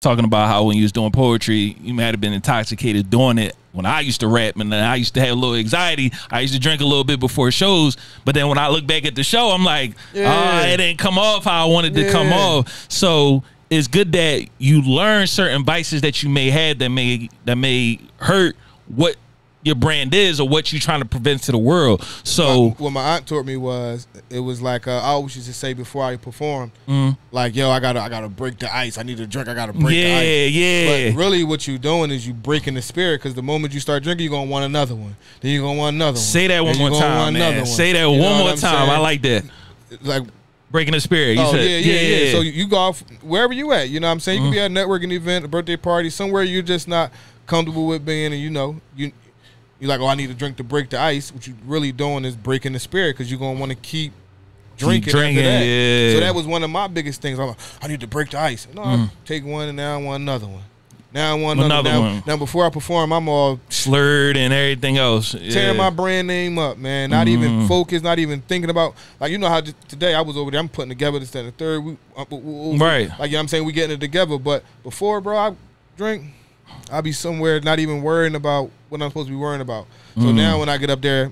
talking about how when you was doing poetry, you might have been intoxicated doing it. When I used to rap and then I used to have a little anxiety, I used to drink a little bit before shows. But then when I look back at the show, I'm like, it didn't come off how I wanted to come off. So it's good that you learn certain vices that you may have that may hurt what your brand is or what you're trying to prevent to the world. So what my aunt taught me was, it was like I always used to say before I performed, like, yo, I gotta break the ice. I need to drink. I gotta break the ice. Yeah. But really, what you're doing is you breaking the spirit, because the moment you start drinking, you're gonna want another one. Then you're gonna want another one. Say that one more time, man. Say that one more time. I like that. Like, breaking the spirit. You said, yeah. So you go off wherever you at. You know what I'm saying? You could be at a networking event, a birthday party, somewhere you're just not comfortable with being, and you're like, oh, I need to drink to break the ice. What you really doing is breaking the spirit, because you're gonna want to keep drinking after that. Yeah. So that was one of my biggest things. I'm like, I need to break the ice. No, I take one, and now I want another one. Now I want another one. Now before I perform, I'm all slurred and everything else. Tearing my brand name up, man. Not even focused, not even thinking about, like, you know how today I was over there, I'm putting together this, that, and the third. Right. Like, you know what I'm saying? We getting it together. But before, bro, I drink, I'll be somewhere not even worrying about what I'm supposed to be worrying about. So now when I get up there,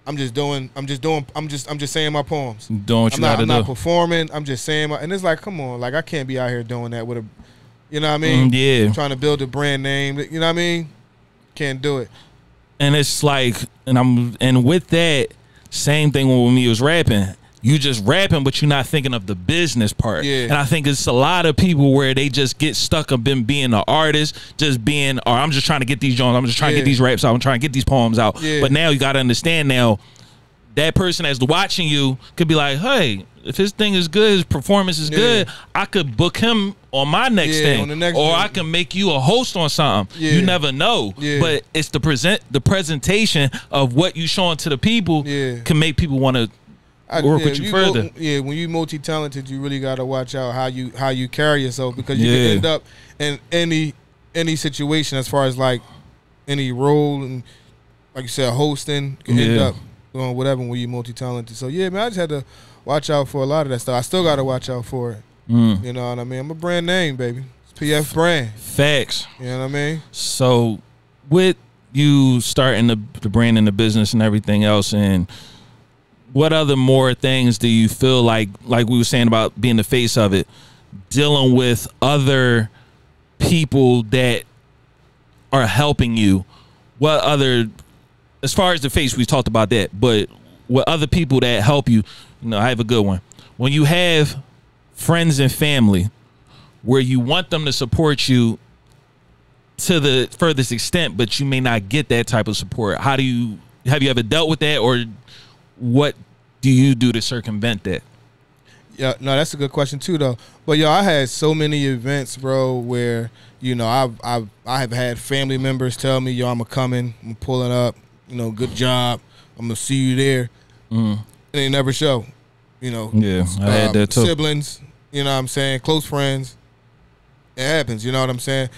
I'm just saying my poems. Doing what you gotta do. I'm not performing. I'm just saying and it's like, come on, like, I can't be out here doing that with a, you know what I mean? Yeah. Trying to build a brand name. You know what I mean? Can't do it. And it's like, and with that, same thing when me was rapping. You just rapping, but you're not thinking of the business part. Yeah. And I think it's a lot of people where they just get stuck up in being an artist, or I'm just trying to get these joints, I'm just trying to get these raps out, I'm trying to get these poems out. Yeah. But now you got to understand now, that person that's watching you could be like, hey, if his thing is good, his performance is good, I could book him on my next thing, on the next or I can make you a host on something. You never know. But it's the presentation of what you showing to the people can make people want to work with you further. When you multi-talented, you really got to watch out how you carry yourself, because you can end up in any situation, as far as like any role, and like you said, hosting, you can end up doing whatever when you multi-talented. So yeah, man, I just had to watch out for a lot of that stuff. I still got to watch out for it. You know what I mean? I'm a brand name, baby. It's PF brand. Facts. You know what I mean? So with you starting the brand and the business and everything else, and what other more things do you feel like we were saying about being the face of it, dealing with other people that are helping you? What other, as far as the face, we talked about that, but what other people that help you? I have a good one. When you have friends and family where you want them to support you to the furthest extent, but you may not get that type of support, have you ever dealt with that, or what do you do to circumvent that? Yeah, no, that's a good question too, though. But yo, I had so many events, bro, where I have had family members tell me, yo, I'm coming, I'm pulling up, good job, I'm gonna see you there, and they never show. I had that too. Siblings, you know what I'm saying, close friends. It happens, you know what I'm saying.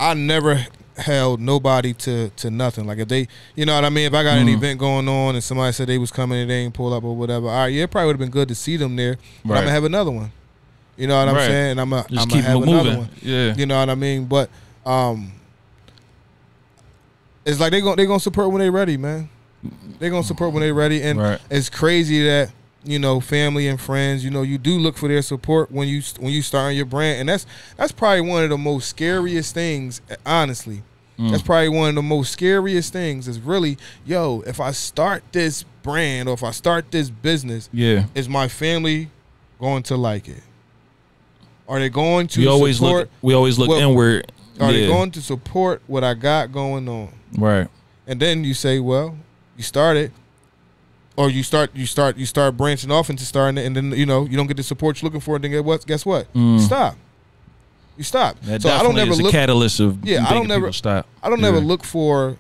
I never held nobody to nothing. Like, if they, you know what I mean, if I got an event going on and somebody said they was coming and they ain't pull up or whatever, all right, yeah, it probably would have been good to see them there, but I'm gonna have another one. You know what I'm saying? And I'm gonna have another one. Yeah. You know what I mean? But it's like they gonna support when they ready, man. They gonna support when they ready, and it's crazy that family and friends, you do look for their support when you starting your brand, and that's probably one of the most scariest things, honestly. That's probably one of the most scariest things, is really, yo, if I start this brand or if I start this business, is my family going to like it? Are they going to support? We always look inward. Are they going to support what I got going on? Right. And then you say, well, you started. Or you start branching off into starting it, and then you don't get the support you're looking for, and then guess what? You stop. You stop. That so I don't never look a catalyst of I don't never stop. I don't never look for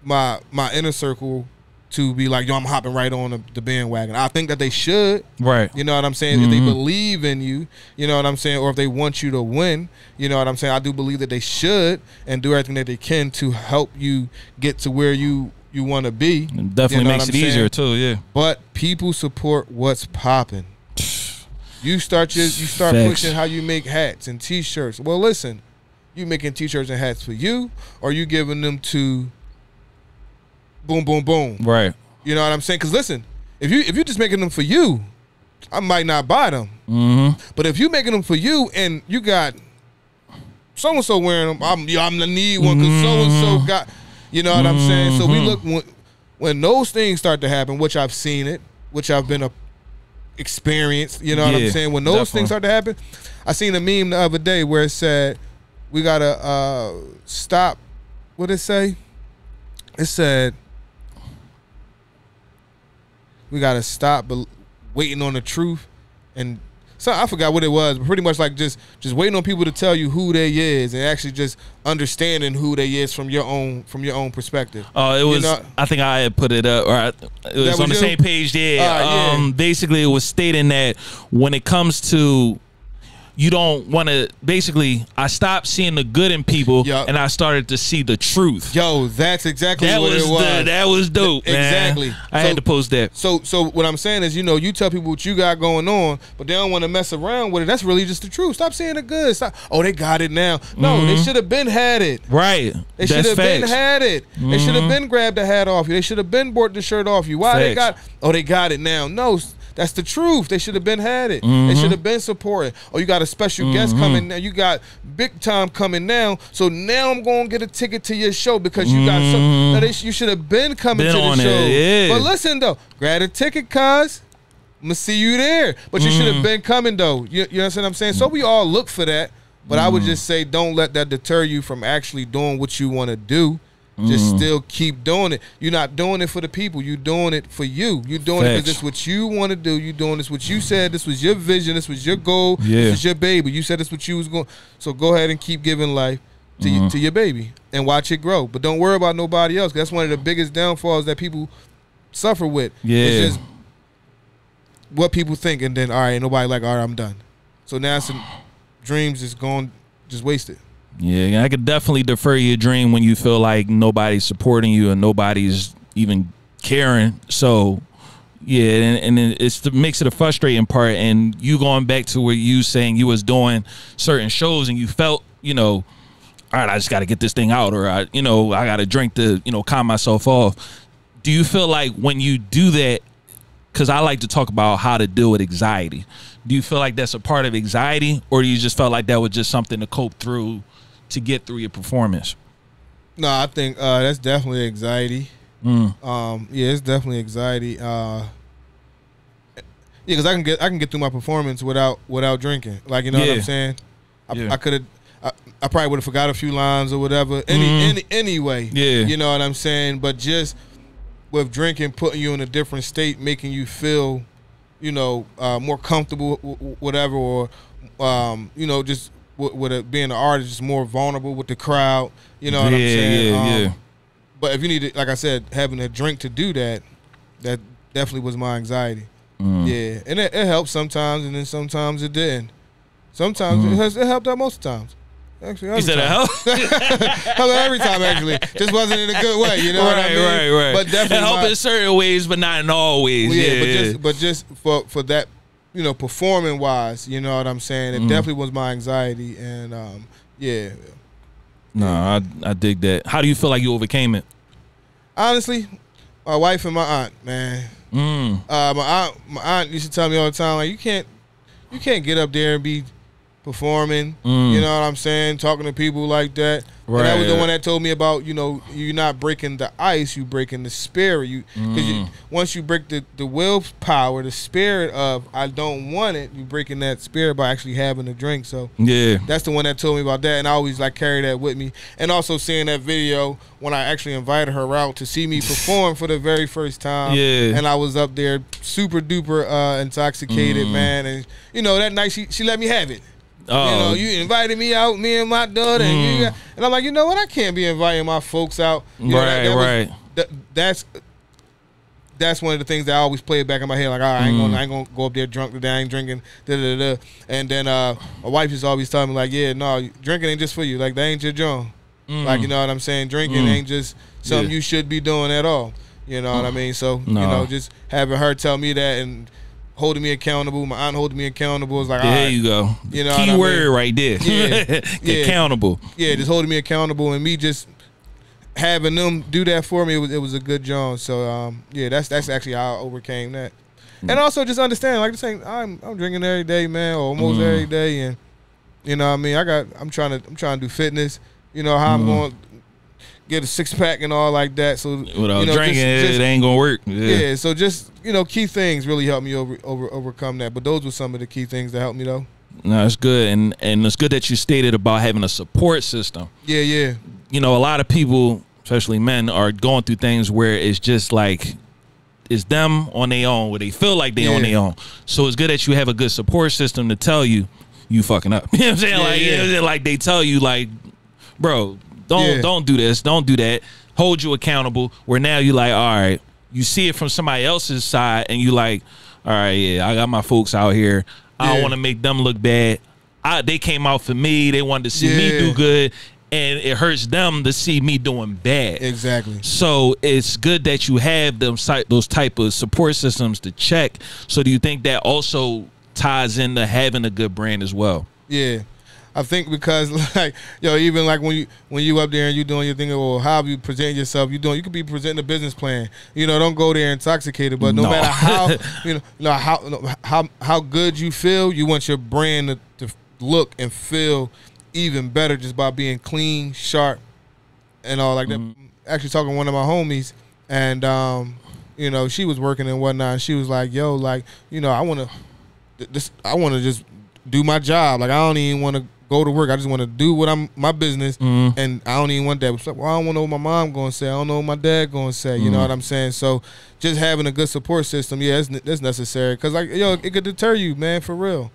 my inner circle to be like, yo, I'm hopping right on the bandwagon. I think that they should. Right. You know what I'm saying? If they believe in you, you know what I'm saying, or if they want you to win, you know what I'm saying? I do believe that they should, and do everything that they can to help you get to where you want to be. It definitely makes it easier too, yeah. But people support what's popping. You start pushing how you make hats and T-shirts. Well, listen, You making t-shirts and hats for you, or you giving them to boom, boom, boom? Right. You know what I'm saying? Because listen, if you're just making them for you, I might not buy them. But if you making them for you and you got so and so wearing them, I'm the need one because so and so got. You know what I'm saying? So we look when those things start to happen, which I've seen it, which I've been experienced. You know what I'm saying? When those things start to happen, I seen a meme the other day where it said we gotta stop. What did it say? It said we gotta stop waiting on the truth, and so I forgot what it was, but pretty much like just waiting on people to tell you who they is, and actually just understanding who they is from your own perspective. Oh, it was. I think I had put it up, or it was on the same page. Yeah. Basically, it was stating that when it comes to, you don't want to. Basically, I stopped seeing the good in people, and I started to see the truth. Yo, that's exactly what it was. That was dope, man. Exactly. I had to post that. So what I'm saying is, you tell people what you got going on, but they don't want to mess around with it. That's really just the truth. Stop seeing the good. Stop. Oh, they got it now. No, they should have been had it. Right. They should have been had it. They should have been grabbed the hat off you. They should have been bought the shirt off you. Why they got? Oh, they got it now. No. That's the truth. They should have been had it. They should have been supported. Oh, you got a special guest coming now. You got big time coming now. So now I'm going to get a ticket to your show because you got some. No, you should have been coming to the show. But listen, though. Grab a ticket, cuz. I'm going to see you there. But you should have been coming, though. You understand what I'm saying? So we all look for that. But I would just say don't let that deter you from actually doing what you want to do. Just still keep doing it. You're not doing it for the people. You're doing it for you. You're doing it because this is what you want to do. You're doing this what you said. This was your vision. This was your goal. This was your baby. You said this what you was going. So go ahead and keep giving life to your baby and watch it grow. But don't worry about nobody else. That's one of the biggest downfalls that people suffer with. It's just what people think, and then all right, nobody like, all right, I'm done. So now some dreams is gone, just wasted. Yeah, I could definitely defer your dream when you feel like nobody's supporting you and nobody's even caring. So, yeah, and it makes it a frustrating part. And you going back to where you saying you was doing certain shows and you felt, all right, I just got to get this thing out, or I got to drink to, calm myself off. Do you feel like when you do that, because I like to talk about how to deal with anxiety, do you feel like that's a part of anxiety, or do you just felt like that was just something to cope through to get through your performance? No, I think that's definitely anxiety. Yeah, it's definitely anxiety. Yeah, because I can get through my performance without drinking. Like, you know what I'm saying? I could have. I probably would have forgot a few lines or whatever. Anyway, you know what I'm saying? But just with drinking, putting you in a different state, making you feel, more comfortable, whatever, or just. With it being an artist, just more vulnerable with the crowd. You know what I'm saying? But if you need to, like I said, having a drink to do that, that definitely was my anxiety. Yeah, and it helped sometimes, and then sometimes it didn't. Sometimes it helped out most times. Actually, you said it helped? Every time, actually. Just wasn't in a good way, you know what I mean? Right. But definitely it helped in certain ways, but not in all ways. Yeah, but just for that, performing wise, you know what I'm saying? It definitely was my anxiety, and yeah. No, I dig that. How do you feel like you overcame it? Honestly, my wife and my aunt, man. My aunt used to tell me all the time, like, you can't get up there and be performing, you know what I'm saying, talking to people like that. Right. And that was the one that told me about, you're not breaking the ice, you breaking the spirit. Once you break the willpower, the spirit of I don't want it, you breaking that spirit by actually having a drink. So yeah, that's the one that told me about that, and I always carry that with me. And also seeing that video when I actually invited her out to see me perform for the very first time. Yeah, and I was up there super duper intoxicated, man. And that night she let me have it. Oh. You invited me out, me and my daughter, and I'm like, you know what? I can't be inviting my folks out. Right. That's one of the things that I always play back in my head. Like, all right, I ain't gonna go up there drunk today. I ain't drinking. And then my wife is always telling me, like, yeah, no, drinking ain't just for you. Like, that ain't your job. Like, you know what I'm saying? Drinking ain't just something you should be doing at all. You know what I mean? So just having her tell me that, and holding me accountable. My aunt holding me accountable. It's like, there all right, you go. You know, key word right there. Yeah. Accountable. Yeah, just holding me accountable, and me just having them do that for me. It was a good job. So yeah, that's actually how I overcame that. And also just understand, like saying, I'm drinking every day, man, or almost every day, and you know what I mean. I'm trying to do fitness. You know how I'm going to get a 6-pack and all like that. So without you know, drinking, it ain't gonna work. Yeah. So just key things really helped me overcome that. But those were some of the key things that helped me though. No, it's good, and it's good that you stated about having a support system. Yeah. You know, a lot of people, especially men, are going through things where it's just like it's them on their own, where they feel like they on their own. So it's good that you have a good support system to tell you fucking up. You know what I'm saying? Like they tell you, like, bro, don't do this, don't do that. Hold you accountable. Where now you like, all right, you see it from somebody else's side, and you like, all right, yeah, I got my folks out here. I don't want to make them look bad. They came out for me. They wanted to see me do good. And it hurts them to see me doing bad. Exactly. So it's good that you have those type of support systems to check. So do you think that also ties into having a good brand as well? Yeah. I think because like even like when you up there and you doing your thing, or how you present yourself, you could be presenting a business plan. Don't go there intoxicated. But no matter how how good you feel, you want your brand to look and feel even better just by being clean, sharp, and all like that. Actually talking to one of my homies, and she was working and whatnot, and she was like, yo, like, I want to just do my job. Like, I don't even want to go to work. I just want to do my business, and I don't even want that. Well, I don't want to know what my mom going to say. I don't know what my dad going to say. You know what I'm saying? So just having a good support system, that's necessary. Because, like, it could deter you, man, for real.